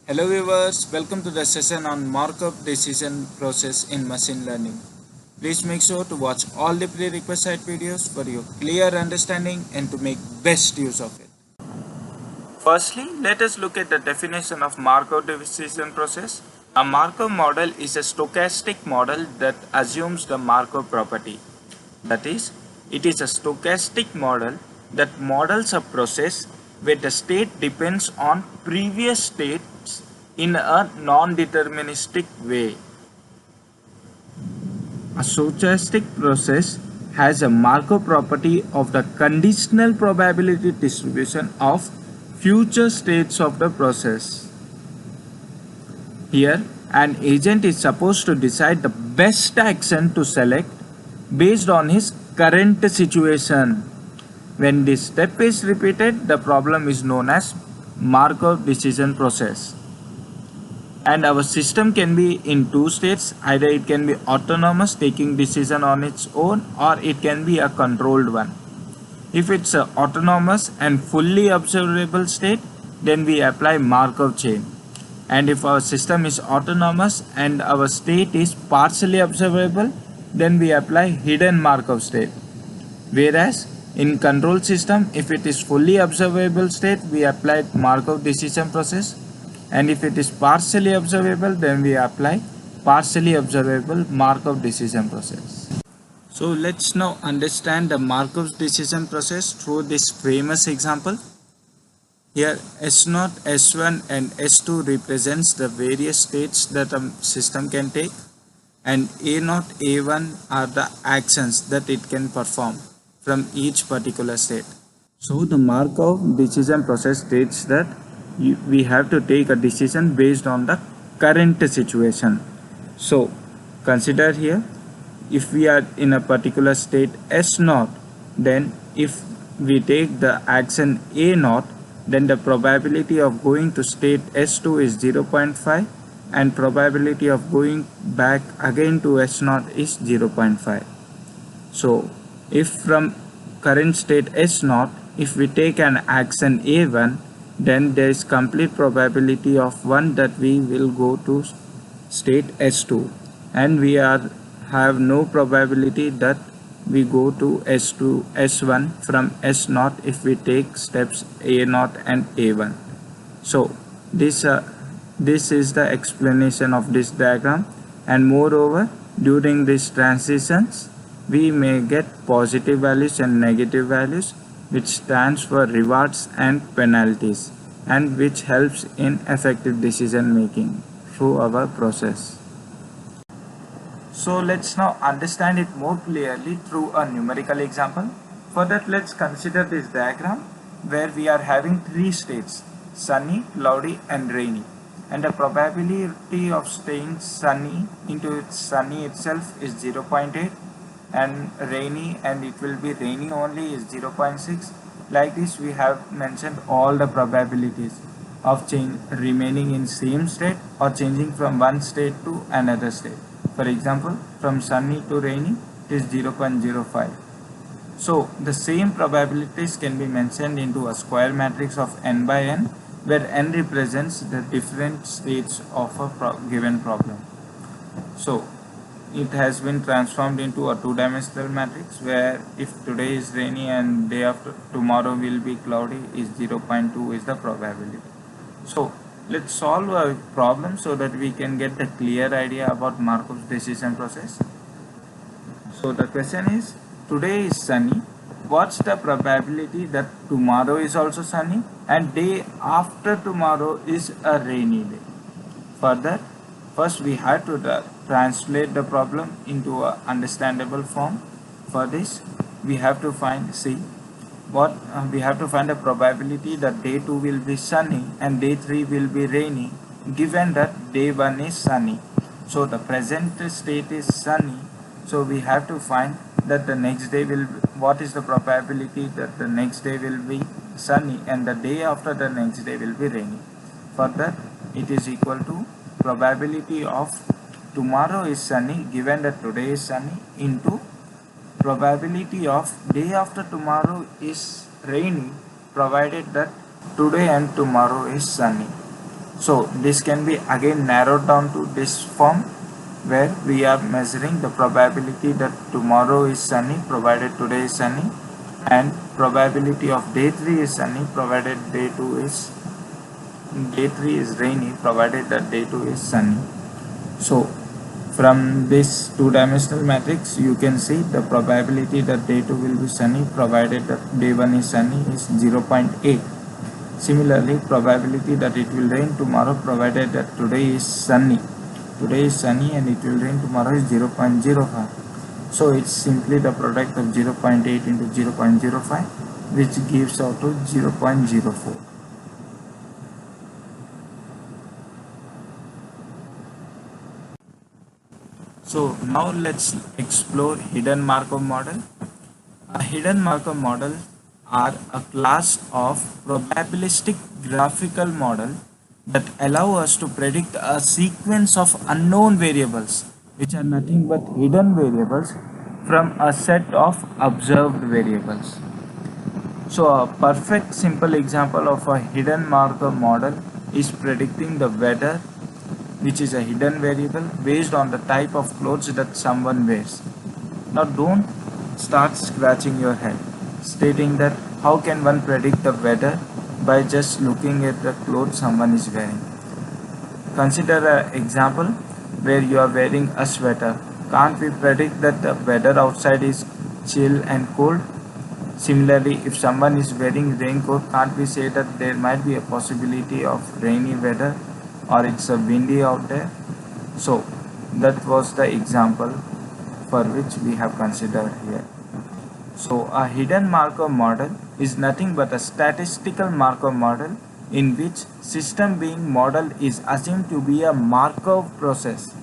Hello viewers, welcome to the session on Markov Decision Process in Machine Learning. Please make sure to watch all the prerequisite videos for your clear understanding and to make best use of it. Firstly, let us look at the definition of Markov Decision Process. A Markov model is a stochastic model that assumes the Markov property. That is, it is a stochastic model that models a process where the state depends on previous states in a non-deterministic way. A stochastic process has a Markov property of the conditional probability distribution of future states of the process. Here, an agent is supposed to decide the best action to select based on his current situation. When this step is repeated, the problem is known as Markov decision process. And our system can be in two states. Either it can be autonomous, taking decision on its own, or it can be a controlled one. If it's an autonomous and fully observable state, then we apply Markov chain. And if our system is autonomous and our state is partially observable, then we apply hidden Markov state. Whereas in control system, if it is fully observable state, we apply Markov decision process, and if it is partially observable, then we apply partially observable Markov decision process. So let's now understand the Markov decision process through this famous example. Here S0, S1 and S2 represents the various states that a system can take, and A0, A1 are the actions that it can perform from each particular state. So the Markov decision process states that we have to take a decision based on the current situation. So consider here, if we are in a particular state S0, then if we take the action A0, then the probability of going to state S2 is 0.5 and probability of going back again to S0 is 0.5. So if from current state S0, if we take an action A1, then there is complete probability of 1 that we will go to state S2, and we have no probability that we go to S1 from S0 if we take steps A0 and A1. So this is the explanation of this diagram, and moreover during these transitions we may get positive values and negative values, which stands for rewards and penalties, and which helps in effective decision making through our process. So let's now understand it more clearly through a numerical example. For that, let's consider this diagram where we are having three states: sunny, cloudy and rainy, and the probability of staying sunny into sunny itself is 0.8, and rainy and it will be rainy only is 0.6. Like this, we have mentioned all the probabilities of remaining in same state or changing from one state to another state. For example, from sunny to rainy it is 0.05. So the same probabilities can be mentioned into a square matrix of n by n, where n represents the different states of a given problem. So it has been transformed into a two-dimensional matrix where if today is rainy and day after tomorrow will be cloudy is 0.2 is the probability. So let's solve a problem so that we can get the clear idea about Markov's decision process. So the question is, today is sunny. What's the probability that tomorrow is also sunny and day after tomorrow is a rainy day? Further, first we have to translate the problem into a understandable form. For this, we have to find we have to find the probability that day 2 will be sunny and day 3 will be rainy, given that day 1 is sunny. So the present state is sunny, so we have to find that the next day what is the probability that the next day will be sunny and the day after the next day will be rainy. Further, it is equal to probability of tomorrow is sunny given that today is sunny into probability of day after tomorrow is rainy provided that today and tomorrow is sunny. So this can be again narrowed down to this form, where we are measuring the probability that tomorrow is sunny provided today is sunny, and probability of day 3 is sunny provided day 3 is rainy provided that day 2 is sunny. So from this two-dimensional matrix you can see the probability that day 2 will be sunny provided that day 1 is sunny is 0.8. Similarly, probability that it will rain tomorrow provided that today is sunny. Today is sunny and it will rain tomorrow is 0.05. So it's simply the product of 0.8 into 0.05, which gives out to 0.04. So now let's explore hidden Markov model. A hidden Markov model are a class of probabilistic graphical model that allow us to predict a sequence of unknown variables, which are nothing but hidden variables, from a set of observed variables. So a perfect simple example of a hidden Markov model is predicting the weather, which is a hidden variable based on the type of clothes that someone wears. Now don't start scratching your head stating that how can one predict the weather by just looking at the clothes someone is wearing. Consider an example where you are wearing a sweater. Can't we predict that the weather outside is chill and cold? Similarly, if someone is wearing raincoat, can't we say that there might be a possibility of rainy weather or it's a windy out there? So that was the example for which we have considered here. So a hidden Markov model is nothing but a statistical Markov model in which system being modeled is assumed to be a Markov process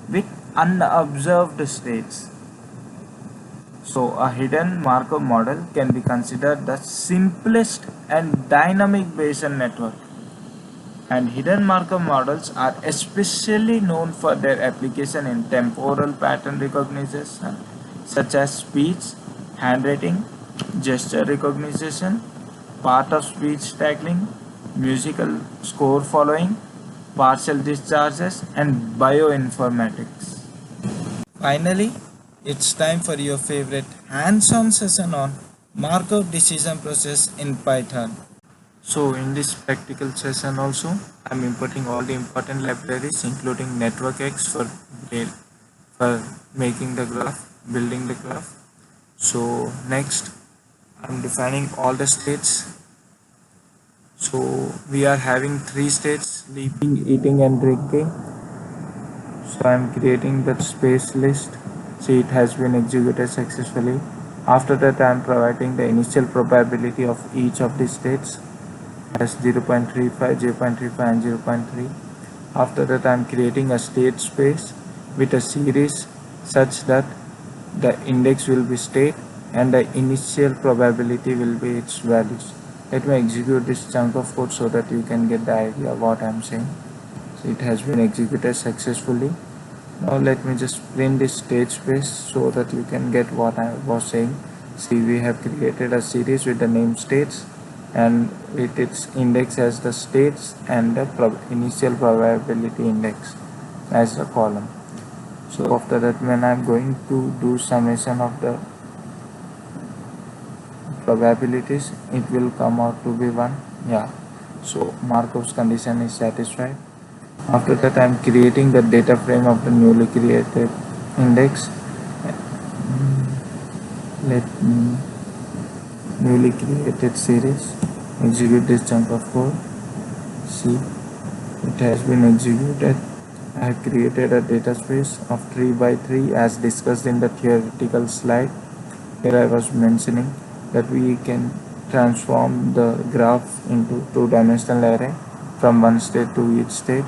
with unobserved states. So a hidden Markov model can be considered the simplest and dynamic Bayesian network. And hidden Markov models are especially known for their application in temporal pattern recognition, such as speech, handwriting, gesture recognition, part of speech tagging, musical score following, partial discharges, and bioinformatics. Finally, it's time for your favorite hands-on session on Markov decision process in Python. So in this practical session also, I'm importing all the important libraries including NetworkX for making the graph, building the graph. So next, I'm defining all the states. So we are having 3 states: sleeping, eating and drinking. So I'm creating that space list. See, it has been executed successfully. After that, I'm providing the initial probability of each of the states as 0.35, 0.35 and 0.3. After that, I'm creating a state space with a series such that the index will be state and the initial probability will be its values. Let me execute this chunk of code so that you can get the idea of what I'm saying. So it has been executed successfully. Now let me just print this state space so that you can get what I was saying. See, we have created a series with the name states and with its index as the states and the initial probability index as the column. So after that, when I'm going to do summation of the probabilities, it will come out to be 1. Yeah, so Markov's condition is satisfied. After that, I'm creating the data frame of the newly created index. Let me newly created series execute this chunk of code. See, it has been executed. I have created a data space of 3 by 3 as discussed in the theoretical slide. Here I was mentioning that we can transform the graph into two-dimensional array from one state to each state.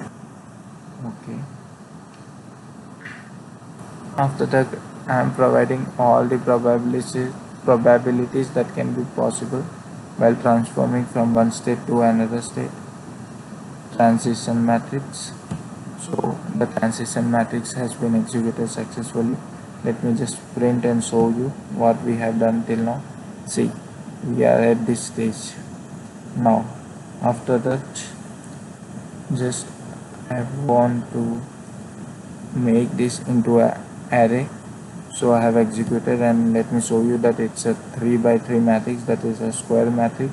Okay. After that, I am providing all the probabilities that can be possible while transforming from one state to another state. Transition matrix. So the transition matrix has been executed successfully. Let me just print and show you what we have done till now. See, we are at this stage. Now, after that, just I want to make this into a array. So I have executed, and let me show you that it's a 3 by 3 matrix, that is a square matrix,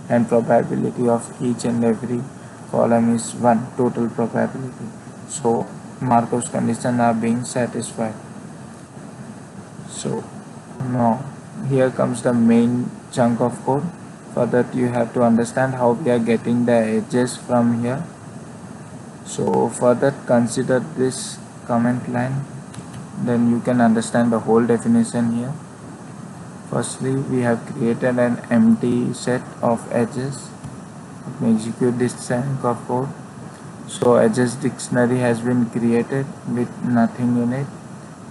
and probability of each and every column is 1, total probability. So Markov's conditions are being satisfied. So now here comes the main chunk of code. For that you have to understand how we are getting the edges from here. So for that, consider this comment line, then you can understand the whole definition here. Firstly, we have created an empty set of edges. Let me execute this chunk of code. So edges dictionary has been created with nothing in it.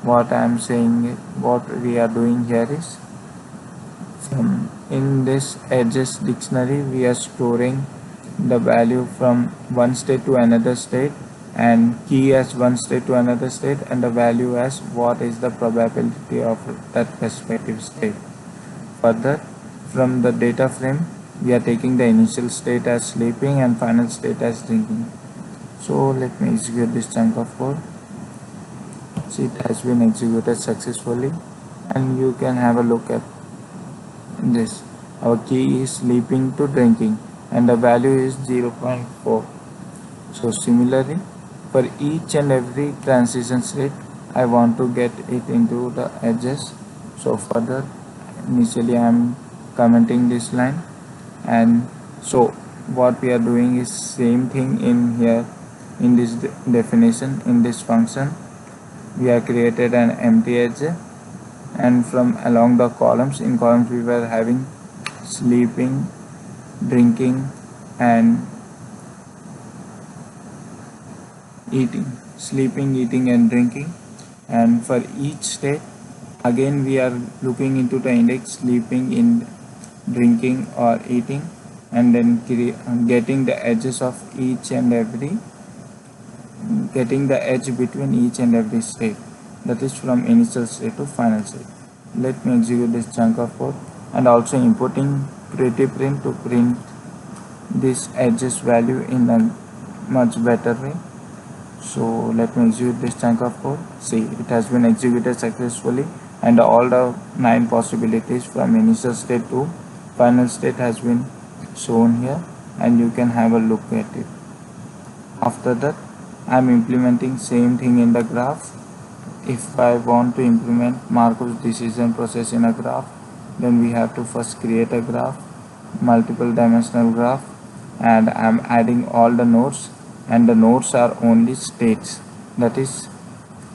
What I am saying, what we are doing here is, in this edges dictionary we are storing the value from one state to another state, and key as one state to another state, and the value as what is the probability of that respective state. Further, from the data frame we are taking the initial state as sleeping and final state as drinking. So let me execute this chunk of code. See, it has been executed successfully, and you can have a look at this. Our key is sleeping to drinking, and the value is 0.4. So similarly, for each and every transition state I want to get it into the edges. So further, initially I am commenting this line, and so what we are doing is same thing in here. In this definition, in this function, we have created an empty edge, and from along the columns, in columns we were having sleeping, drinking, and eating. Sleeping, eating, and drinking. And for each state, again we are looking into the index sleeping, in drinking or eating, and then getting the edges of each and every, getting the edge between each and every state, that is from initial state to final state. Let me execute this chunk of code, and also importing pretty print to print this edges value in a much better way. So let me execute this chunk of code. See, it has been executed successfully, and all the 9 possibilities from initial state to final state has been shown here, and you can have a look at it. After that, I am implementing same thing in the graph. If I want to implement Markov decision process in a graph, then we have to first create a graph, multiple dimensional graph, and I am adding all the nodes, and the nodes are only states, that is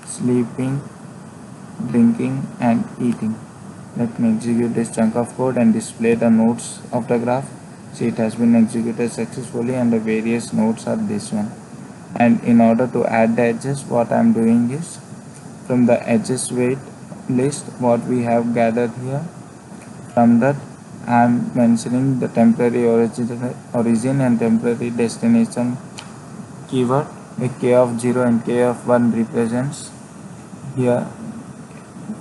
sleeping, drinking, and eating. Let me execute this chunk of code and display the nodes of the graph. See, it has been executed successfully, and the various nodes are this one. And in order to add the edges, what I am doing is, from the edges weight list what we have gathered here, from that I am mentioning the temporary origin and temporary destination keyword. A k of 0 and k of 1 represents here,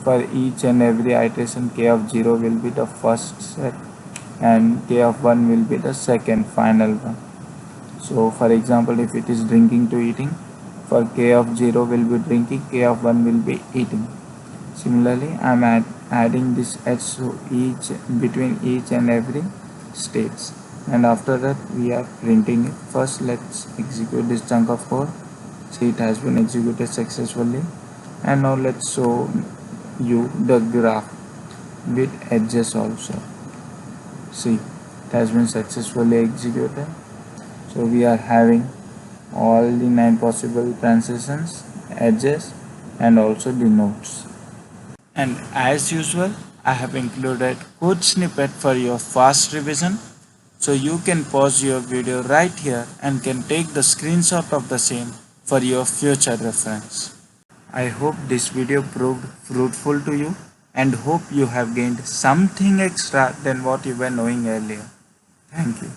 for each and every iteration, k of 0 will be the first set and k of 1 will be the second final one. So for example, if it is drinking to eating, for k of 0 will be drinking, k of 1 will be eating. Similarly, I am adding this edge to between each and every states, and after that we are printing it. First, let's execute this chunk of code. See, it has been executed successfully, and now let's show you the graph with edges also. See, it has been successfully executed. So we are having all the 9 possible transitions, edges, and also the nodes. And as usual, I have included code snippet for your fast revision, so you can pause your video right here and can take the screenshot of the same for your future reference. I hope this video proved fruitful to you, and hope you have gained something extra than what you were knowing earlier. Thank you.